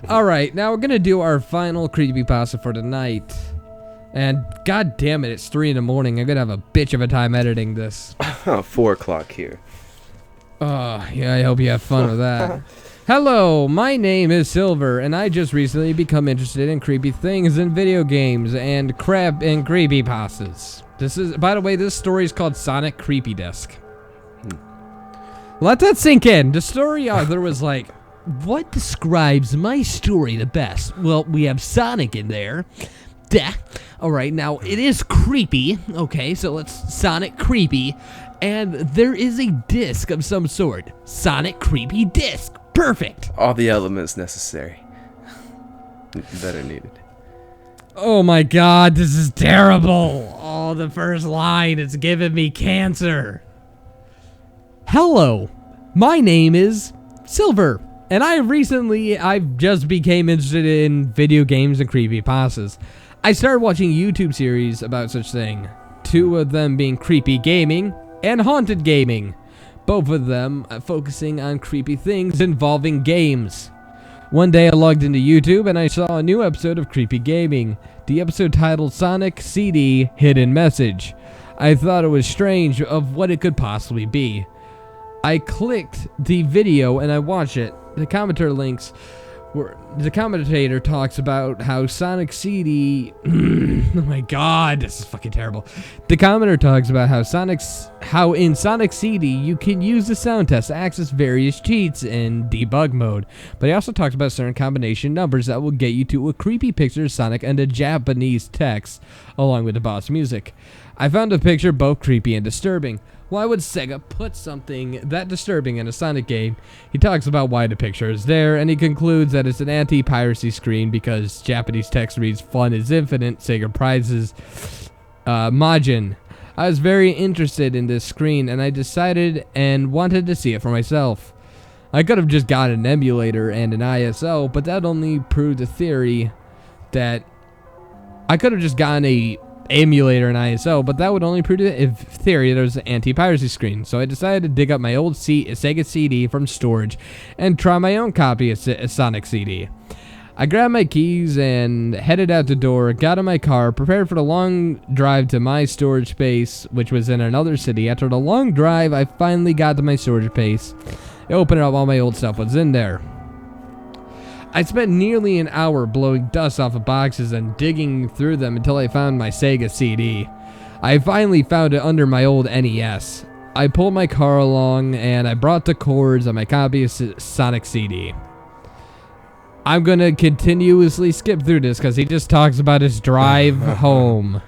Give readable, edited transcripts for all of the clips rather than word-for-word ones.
Alright, now we're gonna do our final creepypasta for tonight. And god damn it, it's 3 in the morning. I'm gonna have a bitch of a time editing this. 4 o'clock here. Yeah, I hope you have fun with that. Hello, my name is Silver, and I just recently become interested in creepy things in video games and crap and creepypastas. This is, by the way, this story is called Sonic Creepy Disc. Let that sink in. The story author was like, what describes my story the best? Well, we have Sonic in there. Duh. Alright, now it is creepy. Okay, so let's Sonic Creepy. And there is a disc of some sort. Sonic Creepy Disc. Perfect. All the elements necessary that are needed. Oh my god, this is terrible. Oh, the first line is giving me cancer. Hello, my name is Silver. And I've just became interested in video games and creepypastas. I started watching YouTube series about such thing. 2 of them being creepy gaming and haunted gaming. Both of them focusing on creepy things involving games. One day I logged into YouTube and I saw a new episode of Creepy Gaming. The episode titled Sonic CD Hidden Message. I thought it was strange of what it could possibly be. I clicked the video and I watched it. The commentator talks about how Sonic CD oh my god, this is fucking terrible. The commentator talks about how in Sonic CD you can use the sound test to access various cheats in debug mode. But he also talks about certain combination numbers that will get you to a creepy picture of Sonic and a Japanese text along with the boss music. I found the picture both creepy and disturbing. Why would Sega put something that disturbing in a Sonic game? He talks about why the picture is there, and he concludes that it's an anti-piracy screen because Japanese text reads "Fun is infinite, Sega prizes Majin." I was very interested in this screen, and I decided and wanted to see it for myself. I could have just got an emulator and an ISO, but that only proved the theory that I could have just gotten a emulator and ISO, but that would only prove the theory that there's an anti-piracy screen. So I decided to dig up my old Sega CD from storage and try my own copy of Sonic CD. I grabbed my keys and headed out the door, got in my car, prepared for the long drive to my storage space, which was in another city. After the long drive, I finally got to my storage space. I opened it up, all my old stuff was in there. I spent nearly an hour blowing dust off of boxes and digging through them until I found my Sega CD. I finally found it under my old NES. I pulled my car along and I brought the cords on my copy of Sonic CD. I'm gonna continuously skip through this because he just talks about his drive home.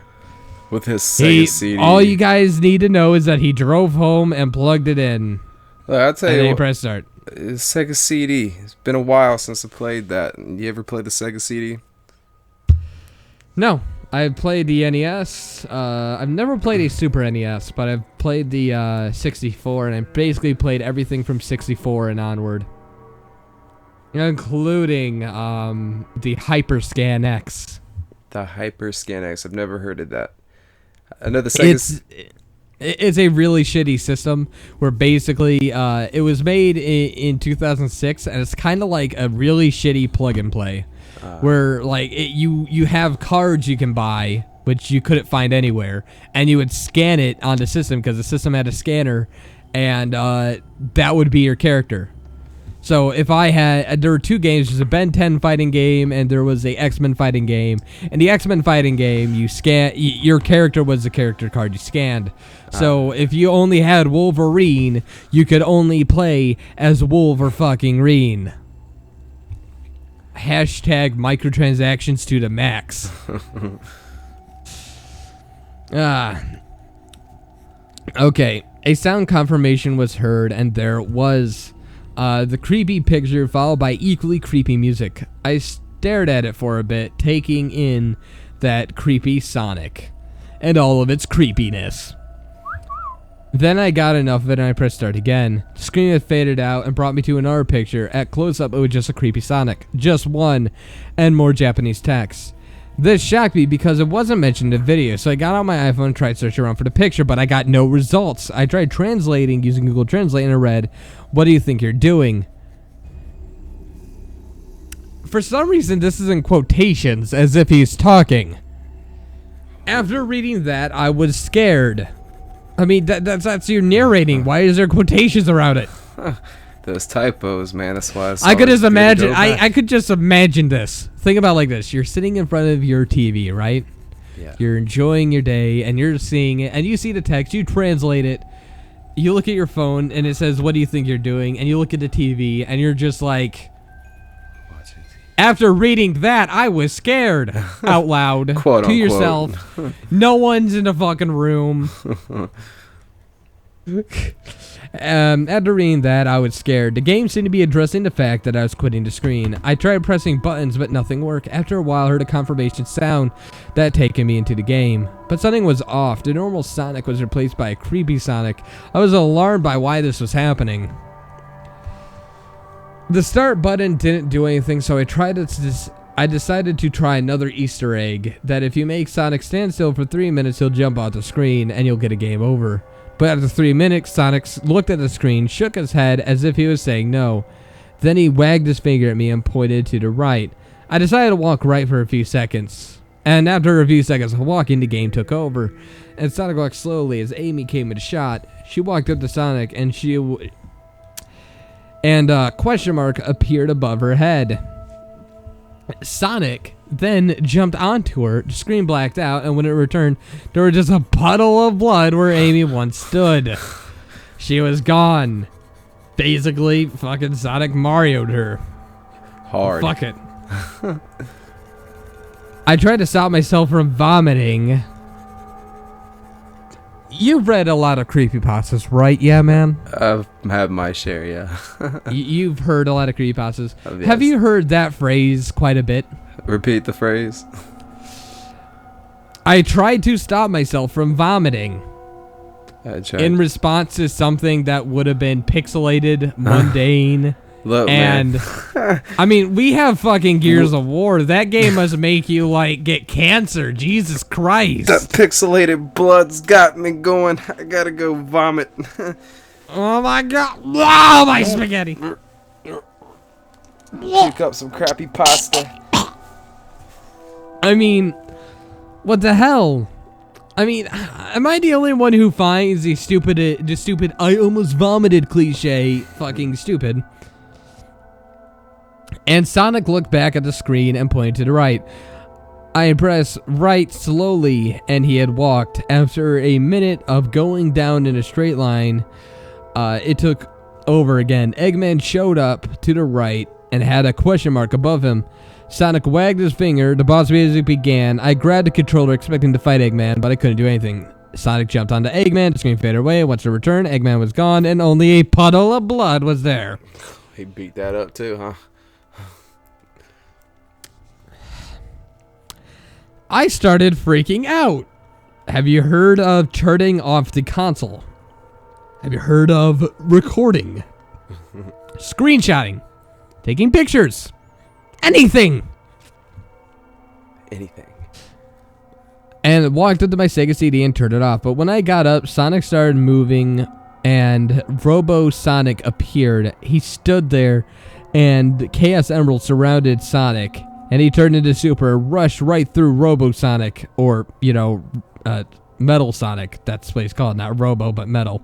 With his Sega CD. All you guys need to know is that he drove home and plugged it in. Look, I'll tell and you then he what, pressed start. Sega CD. It's been a while since I played that. You ever played the Sega CD? No, I've played the NES. I've never played a Super NES, but I've played the 64, and I basically played everything from 64 and onward, including the Hyperscan X. The Hyperscan X. I've never heard of that. I know the Sega. It's a really shitty system where basically it was made in 2006, and it's kind of like a really shitty plug and play where like you have cards you can buy which you couldn't find anywhere, and you would scan it on the system because the system had a scanner, and that would be your character. So if I had, there were 2 games. There's a Ben 10 fighting game, and there was a X-Men fighting game. In the X-Men fighting game, you scan, your character was the character card you scanned. So if you only had Wolverine, you could only play as Wolver-fucking-reen. Hashtag microtransactions to the max. Okay, a sound confirmation was heard, and there it was. The creepy picture followed by equally creepy music. I stared at it for a bit, taking in that creepy Sonic and all of its creepiness. Then I got enough of it and I pressed start again. The screen had faded out and brought me to another picture. At close-up, it was just a creepy Sonic. Just one, and more Japanese text. This shocked me because it wasn't mentioned in the video, so I got on my iPhone and tried to search around for the picture, but I got no results. I tried translating using Google Translate and I read, "What do you think you're doing?" For some reason, this is in quotations, as if he's talking. After reading that, I was scared. I mean, that's your narrating. Why is there quotations around it? Those typos, man. That's why I could just imagine. I could just imagine this. Think about it like this: you're sitting in front of your TV, right? Yeah. You're enjoying your day, and you're seeing it, and you see the text. You translate it. You look at your phone, and it says, "What do you think you're doing?" And you look at the TV, and you're just like. After reading that, I was scared out loud Quote, to unquote. yourself. No one's in the fucking room. After reading that, I was scared. The game seemed to be addressing the fact that I was quitting the screen. I tried pressing buttons, but nothing worked. After a while, I heard a confirmation sound that had taken me into the game. But something was off. The normal Sonic was replaced by a creepy Sonic. I was alarmed by why this was happening. The start button didn't do anything, so I decided to try another Easter egg, that if you make Sonic stand still for 3 minutes, he'll jump off the screen, and you'll get a game over. But after 3 minutes, Sonic looked at the screen, shook his head as if he was saying no. Then he wagged his finger at me and pointed to the right. I decided to walk right for a few seconds. And after a few seconds of walking, the game took over. And Sonic walked slowly as Amy came with a shot. She walked up to Sonic, and a question mark appeared above her head. Sonic then jumped onto her, the screen blacked out, and when it returned, there was just a puddle of blood where Amy once stood. She was gone. Basically, fucking Sonic Mario'd her. Hard. Fuck it. I tried to stop myself from vomiting. You've read a lot of creepypastas, right? Yeah, man? I've had my share, yeah. You've heard a lot of creepypastas. Yes. Have you heard that phrase quite a bit? Repeat the phrase. I tried to stop myself from vomiting in response to something that would have been pixelated, mundane. Look, and man. I mean, we have fucking Gears of War. That game must make you like get cancer. Jesus Christ. That pixelated blood's got me going. I gotta go vomit. Oh my god. Wow, my spaghetti. Pick up some crappy pasta. I mean, what the hell? I mean, am I the only one who finds the stupid I almost vomited cliche fucking stupid? And Sonic looked back at the screen and pointed to the right. I pressed right slowly, and he had walked. After a minute of going down in a straight line, it took over again. Eggman showed up to the right and had a question mark above him. Sonic wagged his finger. The boss music began. I grabbed the controller expecting to fight Eggman, but I couldn't do anything. Sonic jumped onto Eggman. The screen faded away. Once it returned, Eggman was gone, and only a puddle of blood was there. He beat that up too, huh? I started freaking out. Have you heard of turning off the console? Have you heard of recording? Screenshotting? Taking pictures? Anything? Anything. And walked up to my Sega CD and turned it off. But when I got up, Sonic started moving and Robo Sonic appeared. He stood there and Chaos Emerald surrounded Sonic. And he turned into Super, rushed right through Robo Sonic, or, Metal Sonic. That's what he's called, not Robo, but Metal.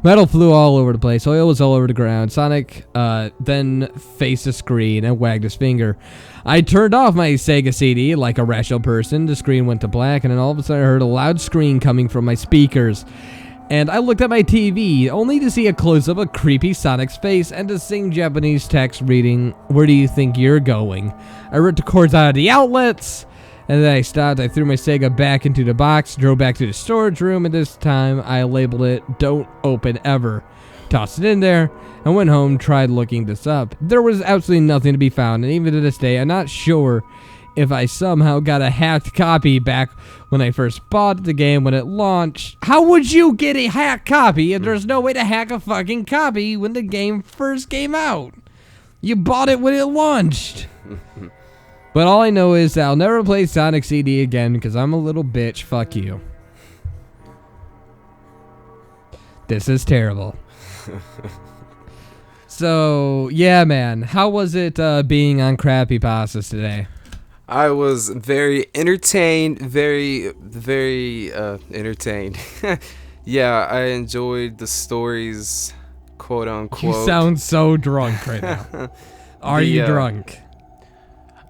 Metal flew all over the place. Oil was all over the ground. Sonic then faced the screen and wagged his finger. I turned off my Sega CD like a rational person. The screen went to black, and then all of a sudden I heard a loud scream coming from my speakers. And I looked at my TV, only to see a close-up of creepy Sonic's face and the same Japanese text reading, "Where do you think you're going?" I ripped the cords out of the outlets, and then I stopped. I threw my Sega back into the box, drove back to the storage room, and this time I labeled it, "Don't Open Ever." Tossed it in there, and went home, tried looking this up. There was absolutely nothing to be found, and even to this day, I'm not sure if I somehow got a hacked copy back when I first bought the game when it launched. How would you get a hacked copy if there's no way to hack a fucking copy when the game first came out? You bought it when it launched. But all I know is that I'll never play Sonic CD again because I'm a little bitch. Fuck you. This is terrible. So, yeah, man. How was it being on CRAPPYPASTAS today? I was very entertained, very entertained. Yeah, I enjoyed the stories, quote unquote. You sound so drunk right now. Are you drunk?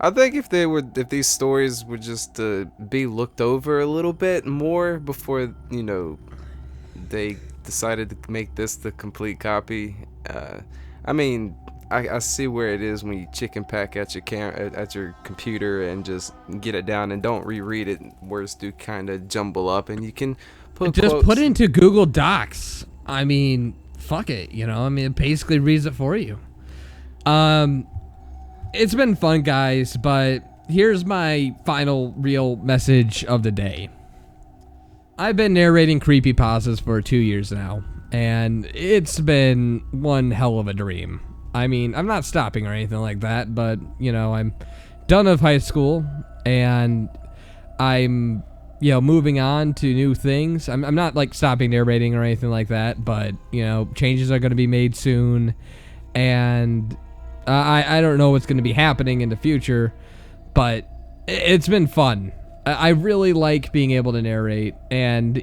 I think if these stories would just be looked over a little bit more before, they decided to make this the complete copy. I mean, I see where it is when you chicken pack at your computer and just get it down and don't reread it. Words do kind of jumble up, and you can put it into Google Docs. I mean, fuck it, it basically reads it for you. It's been fun, guys, but here's my final real message of the day. I've been narrating creepypastas for 2 years now, and it's been one hell of a dream. I mean, I'm not stopping or anything like that, but, I'm done with high school, and I'm, moving on to new things. I'm not, stopping narrating or anything like that, but, changes are going to be made soon, and I don't know what's going to be happening in the future, but it's been fun. I really like being able to narrate, and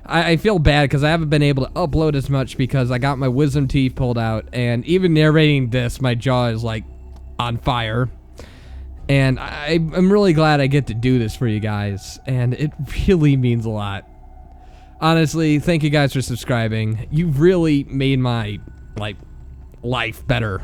I feel bad because I haven't been able to upload as much because I got my wisdom teeth pulled out, and even narrating this, my jaw is on fire. And I'm really glad I get to do this for you guys, and it really means a lot. Honestly, thank you guys for subscribing. You've really made my life better.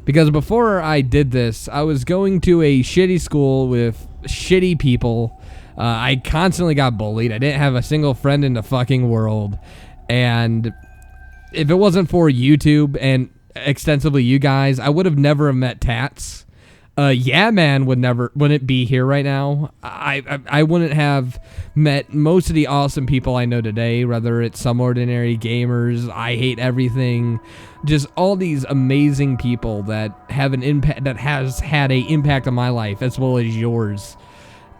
Because before I did this, I was going to a shitty school with shitty people. I constantly got bullied. I didn't have a single friend in the fucking world. And if it wasn't for YouTube and extensively you guys, I would have never met Tats. Yeah, man wouldn't be here right now. I wouldn't have met most of the awesome people I know today, whether it's Some Ordinary Gamers, I Hate Everything, just all these amazing people that have an impact, that has had an impact on my life as well as yours.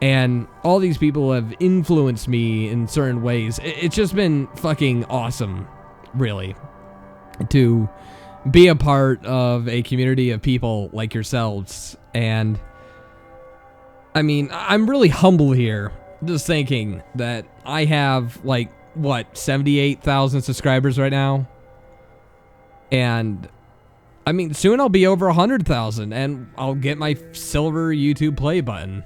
And all these people have influenced me in certain ways. It's just been fucking awesome, really, to be a part of a community of people like yourselves. And I mean, I'm really humble here, just thinking that I have 78,000 subscribers right now. And I mean, soon I'll be over 100,000 and I'll get my silver YouTube play button.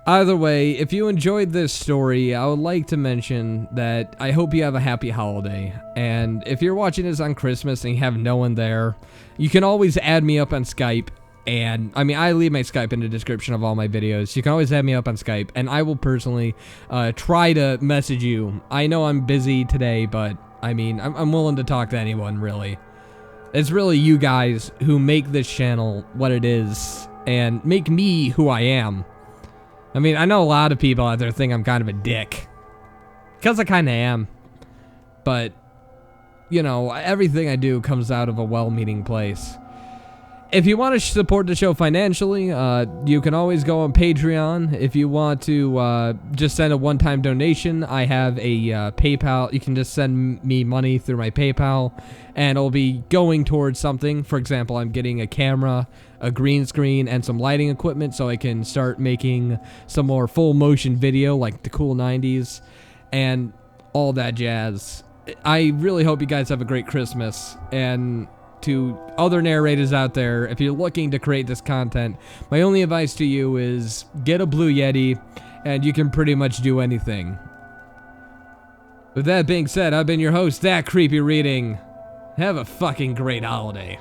Either way, if you enjoyed this story, I would like to mention that I hope you have a happy holiday. And if you're watching this on Christmas and you have no one there, you can always add me up on Skype. And, I mean, I leave my Skype in the description of all my videos. You can always add me up on Skype, and I will personally try to message you. I know I'm busy today, but, I mean, I'm willing to talk to anyone, really. It's really you guys who make this channel what it is, and make me who I am. I mean, I know a lot of people out there think I'm kind of a dick. Because I kind of am. But, everything I do comes out of a well-meaning place. If you want to support the show financially, you can always go on Patreon. If you want to just send a one-time donation, I have a PayPal. You can just send me money through my PayPal, and it'll be going towards something. For example, I'm getting a camera, a green screen, and some lighting equipment so I can start making some more full-motion video like the cool 90s and all that jazz. I really hope you guys have a great Christmas, and to other narrators out there, if you're looking to create this content, my only advice to you is get a Blue Yeti, and you can pretty much do anything. With that being said, I've been your host, That Creepy Reading. Have a fucking great holiday.